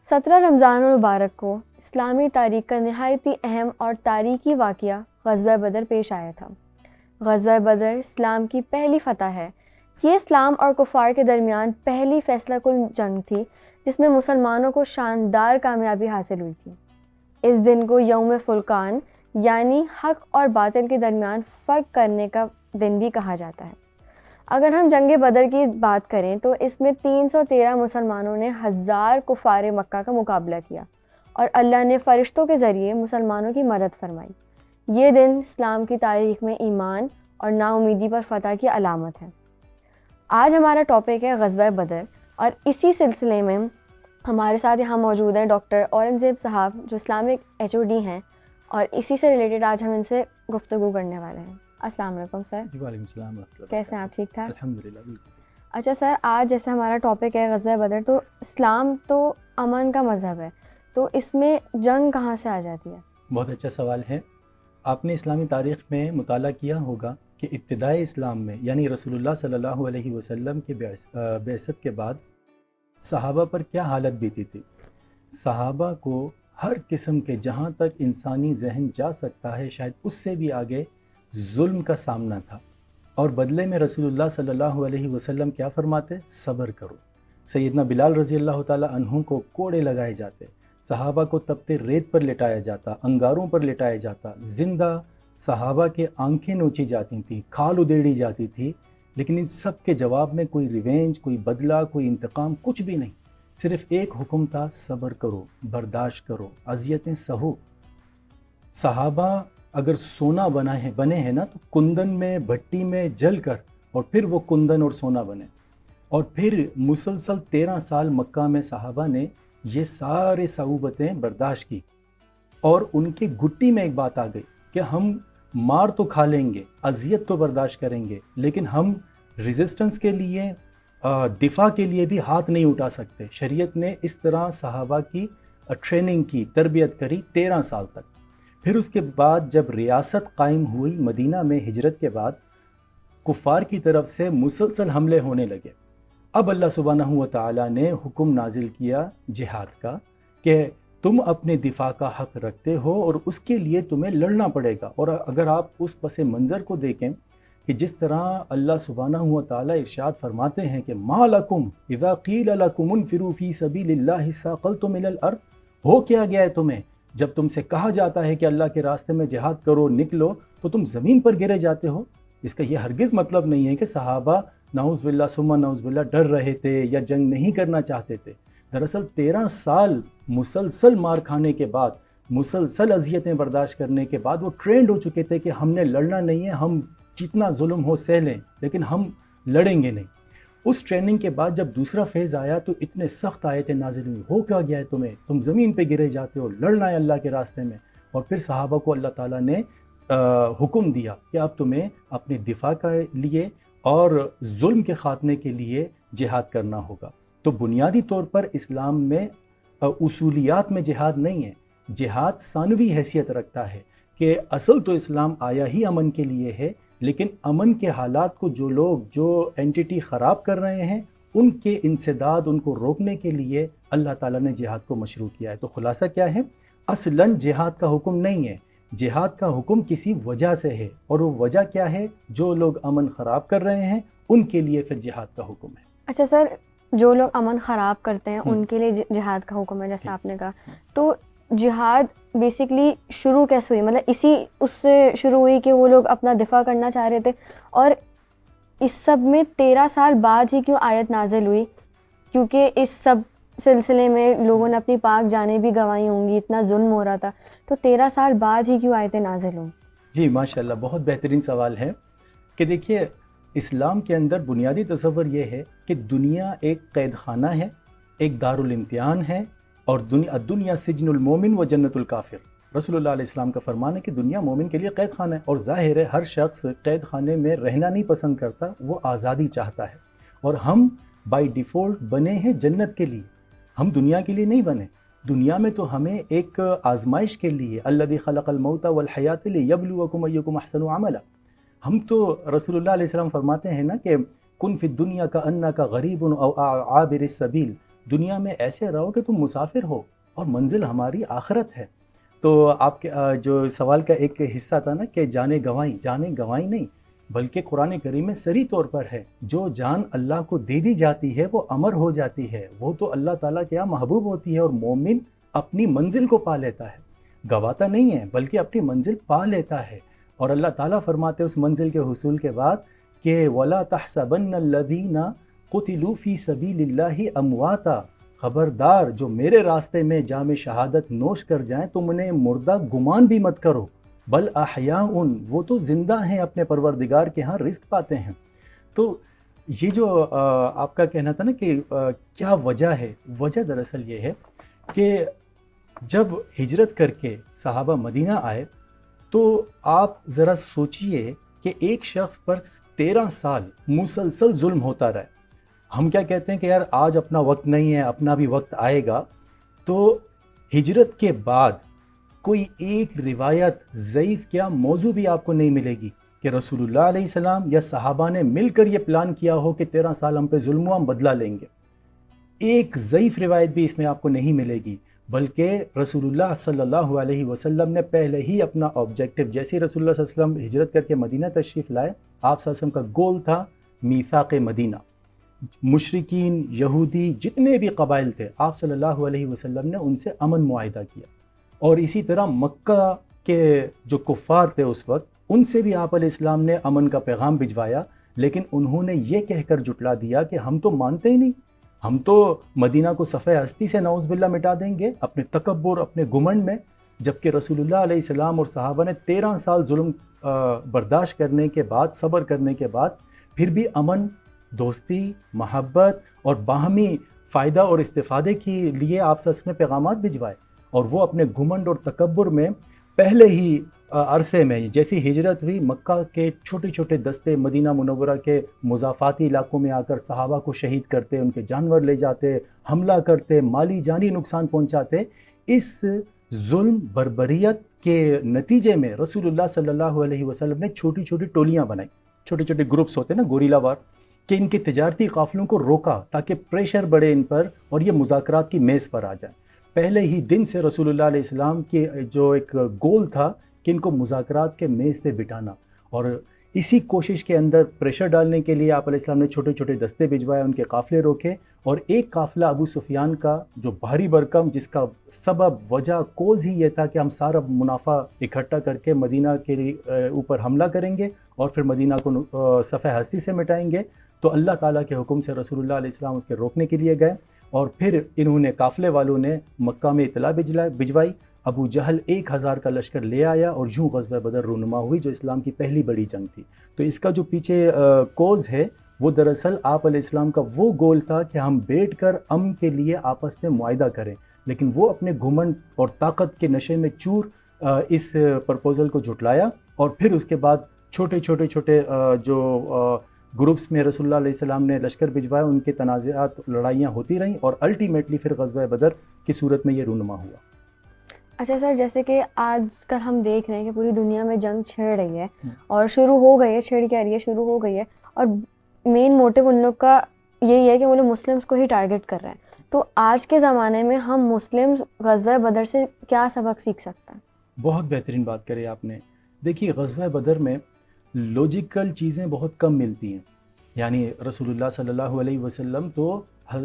17 رمضان المبارک کو اسلامی تاریخ کا نہایت ہی اہم اور تاریخی واقعہ غزوہ بدر پیش آیا تھا۔ غزوہ بدر اسلام کی پہلی فتح ہے۔ یہ اسلام اور کفار کے درمیان پہلی فیصلہ کن جنگ تھی جس میں مسلمانوں کو شاندار کامیابی حاصل ہوئی تھی۔ اس دن کو یوم فرقان یعنی حق اور باطل کے درمیان فرق کرنے کا دن بھی کہا جاتا ہے۔ اگر ہم جنگ بدر کی بات کریں تو اس میں 313 مسلمانوں نے 1000 کفار مکہ کا مقابلہ کیا اور اللہ نے فرشتوں کے ذریعے مسلمانوں کی مدد فرمائی۔ یہ دن اسلام کی تاریخ میں ایمان اور نا امیدی پر فتح کی علامت ہے۔ آج ہمارا ٹاپک ہے غزوہ بدر، اور اسی سلسلے میں ہمارے ساتھ یہاں موجود ہیں ڈاکٹر اورنگزیب صاحب جو اسلامک HOD ہیں، اور اسی سے ریلیٹڈ آج ہم ان سے گفتگو کرنے والے ہیں۔ السلام علیکم سر۔ جی وعلیکم السلام ورحمۃ اللہ۔ کیسے ہیں آپ؟ ٹھیک ٹھاک؟ الحمدللہ بالکل۔ اچھا سر، آج جیسے ہمارا ٹاپک ہے غزوہ بدر، تو اسلام تو امن کا مذہب ہے، تو اس میں جنگ کہاں سے آ جاتی ہے؟ بہت اچھا سوال ہے۔ آپ نے اسلامی تاریخ میں مطالعہ کیا ہوگا کہ ابتدائی اسلام میں یعنی رسول اللہ صلی اللہ علیہ وسلم کے بعثت کے بعد صحابہ پر کیا حالت بیتی تھی۔ صحابہ کو ہر قسم کے، جہاں تک انسانی ذہن جا سکتا ہے شاید اس سے بھی آگے، ظلم کا سامنا تھا، اور بدلے میں رسول اللہ صلی اللہ علیہ وسلم کیا فرماتے؟ صبر کرو۔ سیدنا بلال رضی اللہ تعالی عنہ کو کوڑے لگائے جاتے، صحابہ کو تپتے ریت پر لٹایا جاتا، انگاروں پر لٹایا جاتا، زندہ صحابہ کے آنکھیں نوچی جاتی تھیں، کھال ادھیڑی جاتی تھی، لیکن ان سب کے جواب میں کوئی ریونج، کوئی بدلہ، کوئی انتقام، کچھ بھی نہیں۔ صرف ایک حکم تھا، صبر کرو، برداشت کرو، اذیتیں سہو۔ صحابہ اگر سونا بنے ہیں نا تو کندن میں، بھٹی میں جل کر، اور پھر وہ کندن اور سونا بنے، اور پھر مسلسل 13 سال مکہ میں صحابہ نے یہ سارے صعوبتیں برداشت کی، اور ان کی گھٹی میں ایک بات آ گئی کہ ہم مار تو کھا لیں گے، اذیت تو برداشت کریں گے، لیکن ہم ریزسٹنس کے لیے، دفاع کے لیے بھی ہاتھ نہیں اٹھا سکتے۔ شریعت نے اس طرح صحابہ کی ٹریننگ کی، تربیت کری 13 سال تک۔ پھر اس کے بعد جب ریاست قائم ہوئی مدینہ میں ہجرت کے بعد، کفار کی طرف سے مسلسل حملے ہونے لگے۔ اب اللہ سبحانہ و تعالیٰ نے حکم نازل کیا جہاد کا کہ تم اپنے دفاع کا حق رکھتے ہو اور اس کے لیے تمہیں لڑنا پڑے گا۔ اور اگر آپ اس پس منظر کو دیکھیں کہ جس طرح اللہ سبحانہ و تعالیٰ ارشاد فرماتے ہیں کہ ما لکم اذا قیل لکم انفروا فی سبیل اللہ ثاقلتم الی الارض، ہو کیا گیا ہے تمہیں جب تم سے کہا جاتا ہے کہ اللہ کے راستے میں جہاد کرو، نکلو، تو تم زمین پر گرے جاتے ہو۔ اس کا یہ ہرگز مطلب نہیں ہے کہ صحابہ نعوذ باللہ ثم نعوذ باللہ ڈر رہے تھے یا جنگ نہیں کرنا چاہتے تھے۔ دراصل 13 سال مسلسل مار کھانے کے بعد، مسلسل اذیتیں برداشت کرنے کے بعد وہ ٹرینڈ ہو چکے تھے کہ ہم نے لڑنا نہیں ہے، ہم جتنا ظلم ہو سہ لیں لیکن ہم لڑیں گے نہیں۔ اس ٹریننگ کے بعد جب دوسرا فیز آیا تو اتنے سخت آیتیں نازل ہوئی، ہو کیا گیا ہے تمہیں، تم زمین پہ گرے جاتے ہو، لڑنا ہے اللہ کے راستے میں۔ اور پھر صحابہ کو اللہ تعالیٰ نے حکم دیا کہ اب تمہیں اپنے دفاع کے لیے اور ظلم کے خاتمے کے لیے جہاد کرنا ہوگا۔ تو بنیادی طور پر اسلام میں اصولیات میں جہاد نہیں ہے، جہاد ثانوی حیثیت رکھتا ہے کہ اصل تو اسلام آیا ہی امن کے لیے ہے، لیکن امن کے حالات کو جو لوگ، جو اینٹیٹی خراب کر رہے ہیں، ان کے انسداد، ان کو روکنے کے لیے اللہ تعالیٰ نے جہاد کو مشروع کیا ہے۔ تو خلاصہ کیا ہے؟ اصلاً جہاد کا حکم نہیں ہے، جہاد کا حکم کسی وجہ سے ہے، اور وہ وجہ کیا ہے؟ جو لوگ امن خراب کر رہے ہیں ان کے لیے پھر جہاد کا حکم ہے۔ اچھا سر، جو لوگ امن خراب کرتے ہیں ان کے لیے جہاد کا حکم ہے جیسے آپ نے کہا، تو جہاد بیسیکلی شروع کیسے ہوئی؟ مطلب اس سے شروع ہوئی کہ وہ لوگ اپنا دفاع کرنا چاہ رہے تھے، اور اس سب میں 13 سال بعد ہی کیوں آیت نازل ہوئی؟ کیونکہ اس سب سلسلے میں لوگوں نے اپنی پاک جانیں بھی گنوائی ہوں گی، اتنا ظلم ہو رہا تھا، تو 13 سال بعد ہی کیوں آیتیں نازل ہوں؟ جی ماشاءاللہ، بہت بہترین سوال ہے کہ دیکھیے، اسلام کے اندر بنیادی تصور یہ ہے کہ دنیا ایک قید خانہ ہے، ایک دارالامتحان ہے، اور دنیا سجن المومن و جنت الکافر۔ رسول اللہ علیہ السلام کا فرمان ہے کہ دنیا مومن کے لیے قید خانہ ہے، اور ظاہر ہے ہر شخص قید خانے میں رہنا نہیں پسند کرتا، وہ آزادی چاہتا ہے، اور ہم بائی ڈیفالٹ بنے ہیں جنت کے لیے، ہم دنیا کے لیے نہیں بنے۔ دنیا میں تو ہمیں ایک آزمائش کے لیے، الذی خلق الموت والحیات لیبلوکم ایکم احسن عملا، ہم تو رسول اللہ علیہ السلام فرماتے ہیں نا کہ کن فی الدنیا کانک غریب او عابر السبیل، دنیا میں ایسے رہو کہ تم مسافر ہو اور منزل ہماری آخرت ہے۔ تو آپ کے جو سوال کا ایک حصہ تھا نا کہ جانے گنوائی نہیں، بلکہ قرآن کریم میں صریح طور پر ہے جو جان اللہ کو دے دی جاتی ہے وہ امر ہو جاتی ہے، وہ تو اللہ تعالیٰ کے یہاں محبوب ہوتی ہے، اور مومن اپنی منزل کو پا لیتا ہے، گواتا نہیں ہے بلکہ اپنی منزل پا لیتا ہے۔ اور اللہ تعالیٰ فرماتے ہیں اس منزل کے حصول کے بعد کہ وَلَا تَحْسَبَنَّ الَّذِينَ قُتِلُوا فِي سَبِيلِ اللَّهِ أَمْوَاتًا، خبردار جو میرے راستے میں جام شہادت نوش کر جائیں تم انہیں مردہ گمان بھی مت کرو، بل احیاء، وہ تو زندہ ہیں، اپنے پروردگار کے ہاں رزق پاتے ہیں۔ تو یہ جو آپ کا کہنا تھا نا کہ کیا وجہ ہے، وجہ دراصل یہ ہے کہ جب ہجرت کر کے صحابہ مدینہ آئے تو آپ ذرا سوچئے کہ ایک شخص پر 13 سال مسلسل ظلم ہوتا رہا۔ ہم کیا کہتے ہیں کہ یار آج اپنا وقت نہیں ہے، اپنا بھی وقت آئے گا، تو ہجرت کے بعد کوئی ایک روایت ضعیف کیا موضوع بھی آپ کو نہیں ملے گی کہ رسول اللہ علیہ السلام یا صحابہ نے مل کر یہ پلان کیا ہو کہ 13 سال ہم پہ ظلم ہوا، ہم بدلہ لیں گے۔ ایک ضعیف روایت بھی اس میں آپ کو نہیں ملے گی، بلکہ رسول اللہ صلی اللہ علیہ وسلم نے پہلے ہی اپنا آبجیکٹو، جیسے رسول اللہ صلی اللہ علیہ وسلم ہجرت کر کے مدینہ تشریف لائے، آپ صلی اللہ علیہ وسلم کا گول تھا میثاق مدینہ۔ مشرکین، یہودی، جتنے بھی قبائل تھے، آپ صلی اللہ علیہ وسلم نے ان سے امن معاہدہ کیا، اور اسی طرح مکہ کے جو کفار تھے اس وقت ان سے بھی آپ علیہ السلام نے امن کا پیغام بھجوایا، لیکن انہوں نے یہ کہہ کر جھٹلا دیا کہ ہم تو مانتے ہی نہیں، ہم تو مدینہ کو صفحہ ہستی سے نعوذ باللہ مٹا دیں گے اپنے تکبر، اپنے گھمنڈ میں۔ جبکہ رسول اللہ علیہ السلام اور صحابہ نے 13 سال ظلم برداشت کرنے کے بعد، صبر کرنے کے بعد، پھر بھی امن، دوستی، محبت اور باہمی فائدہ اور استفادے کے لیے آپ سے نے پیغامات بھجوائے، اور وہ اپنے گھمنڈ اور تکبر میں پہلے ہی عرصے میں جیسی ہجرت ہوئی، مکہ کے چھوٹے چھوٹے دستے مدینہ منورہ کے مضافاتی علاقوں میں آ کر صحابہ کو شہید کرتے، ان کے جانور لے جاتے، حملہ کرتے، مالی جانی نقصان پہنچاتے۔ اس ظلم بربریت کے نتیجے میں رسول اللہ صلی اللہ علیہ وسلم نے چھوٹی چھوٹی ٹولیاں بنائی، چھوٹے چھوٹے گروپس ہوتے ہیں نا، گوریلا وار، کہ ان کے تجارتی قافلوں کو روکا تاکہ پریشر بڑھے ان پر اور یہ مذاکرات کی میز پر آ جائیں۔ پہلے ہی دن سے رسول اللہ علیہ السلام کی جو ایک گول تھا کہ ان کو مذاکرات کے میز پہ بٹھانا، اور اسی کوشش کے اندر پریشر ڈالنے کے لیے آپ علیہ السلام نے چھوٹے چھوٹے دستے بھجوائے، ان کے قافلے روکے، اور ایک قافلہ ابو سفیان کا جو بھاری بھرکم، جس کا سبب، وجہ، کوز ہی یہ تھا کہ ہم سارا منافع اکٹھا کر کے مدینہ کے اوپر حملہ کریں گے اور پھر مدینہ کو صفحہ ہستی سے مٹائیں گے، تو اللہ تعالیٰ کے حکم سے رسول اللہ علیہ السلام اس کے روکنے کے لیے گئے، اور پھر انہوں نے قافلے والوں نے مکہ میں اطلاع بھجوائی، ابو جہل 1000 کا لشکر لے آیا، اور یوں غزوہ بدر رونما ہوئی جو اسلام کی پہلی بڑی جنگ تھی۔ تو اس کا جو پیچھے کوز ہے وہ دراصل آپ علیہ السلام کا وہ گول تھا کہ ہم بیٹھ کر امن کے لیے آپس میں معاہدہ کریں، لیکن وہ اپنے گھمنڈ اور طاقت کے نشے میں چور اس پرپوزل کو جھٹلایا، اور پھر اس کے بعد چھوٹے جو گروپس میں رسول اللہ علیہ السلام نے لشکر بھجوایا، ان کے تنازعات، لڑائیاں ہوتی رہیں، اور الٹیمیٹلی پھر غزوہ بدر کی صورت میں یہ رونما ہوا۔ اچھا سر، جیسے کہ آج کل ہم دیکھ رہے ہیں کہ پوری دنیا میں جنگ چھڑ رہی ہے، اور شروع ہو گئی ہے، چھڑ کے آ رہی ہے، شروع ہو گئی ہے، اور مین موٹیو ان لوگ کا یہی ہے کہ وہ لوگ مسلمس کو ہی ٹارگٹ کر رہے ہیں۔ تو آج کے زمانے میں ہم مسلمس غزوہ بدر سے کیا سبق سیکھ سکتے ہیں؟ بہت بہترین بات کری آپ نے۔ دیکھیے غزوہ بدر میں لوجیکل چیزیں بہت کم ملتی ہیں، یعنی رسول اللہ صلی اللہ علیہ وسلم تو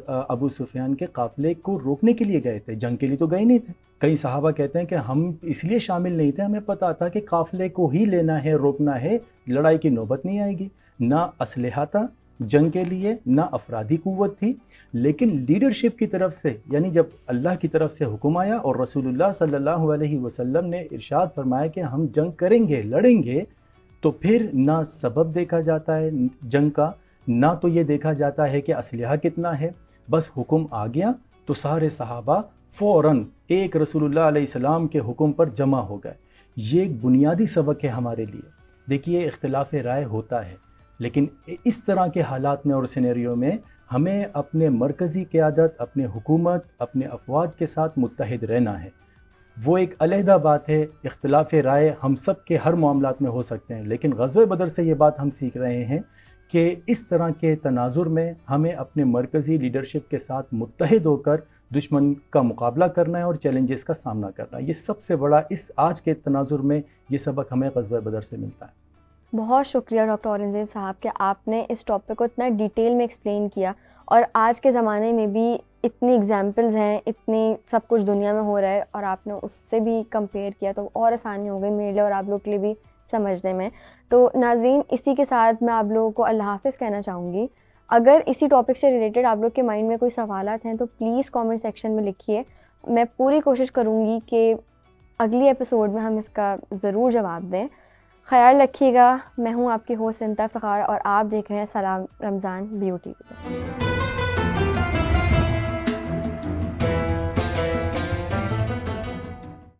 ابو سفیان کے قافلے کو روکنے کے لیے گئے تھے، جنگ کے لیے تو گئے نہیں تھے۔ کئی صحابہ کہتے ہیں کہ ہم اس لیے شامل نہیں تھے، ہمیں پتہ تھا کہ قافلے کو ہی لینا ہے، روکنا ہے، لڑائی کی نوبت نہیں آئے گی، نہ اسلحہ تھا جنگ کے لیے، نہ افرادی قوت تھی، لیکن لیڈرشپ کی طرف سے، یعنی جب اللہ کی طرف سے حکم آیا اور رسول اللہ صلی اللہ علیہ وسلم نے ارشاد فرمایا کہ ہم جنگ کریں گے، لڑیں گے، تو پھر نہ سبب دیکھا جاتا ہے جنگ کا، نہ تو یہ دیکھا جاتا ہے کہ اسلحہ کتنا ہے، بس حکم آ گیا تو سارے صحابہ فوراً ایک رسول اللہ علیہ السلام کے حکم پر جمع ہو گئے۔ یہ ایک بنیادی سبق ہے ہمارے لیے۔ دیکھیے اختلاف رائے ہوتا ہے، لیکن اس طرح کے حالات میں اور سینیریو میں ہمیں اپنے مرکزی قیادت، اپنے حکومت، اپنے افواج کے ساتھ متحد رہنا ہے۔ وہ ایک علیحدہ بات ہے، اختلاف رائے ہم سب کے ہر معاملات میں ہو سکتے ہیں، لیکن غزوہ بدر سے یہ بات ہم سیکھ رہے ہیں کہ اس طرح کے تناظر میں ہمیں اپنے مرکزی لیڈرشپ کے ساتھ متحد ہو کر دشمن کا مقابلہ کرنا ہے اور چیلنجز کا سامنا کرنا ہے. یہ سب سے بڑا اس آج کے تناظر میں یہ سبق ہمیں غزوہ بدر سے ملتا ہے. بہت شکریہ ڈاکٹر اورنگزیب صاحب کہ آپ نے اس ٹاپک کو اتنا ڈیٹیل میں ایکسپلین کیا, اور آج کے زمانے میں بھی اتنی ایگزامپلز ہیں, اتنی سب کچھ دنیا میں ہو رہا ہے, اور آپ نے اس سے بھی کمپیئر کیا تو اور آسانی ہو گئی میرے لیے اور آپ لوگ کے لیے بھی سمجھنے میں. تو ناظرین, اسی کے ساتھ میں آپ لوگوں کو اللہ حافظ کہنا چاہوں گی. اگر اسی ٹاپک سے ریلیٹڈ آپ لوگ کے مائنڈ میں کوئی سوالات ہیں تو پلیز کامنٹ سیکشن میں لکھیے. میں پوری کوشش کروں گی کہ اگلی ایپیسوڈ میں ہم اس کا ضرور جواب دیں. خیال رکھیے گا. میں ہوں آپ کی ہوسٹ انتا افتخار, اور آپ دیکھ رہے ہیں سلام رمضان بیوٹی.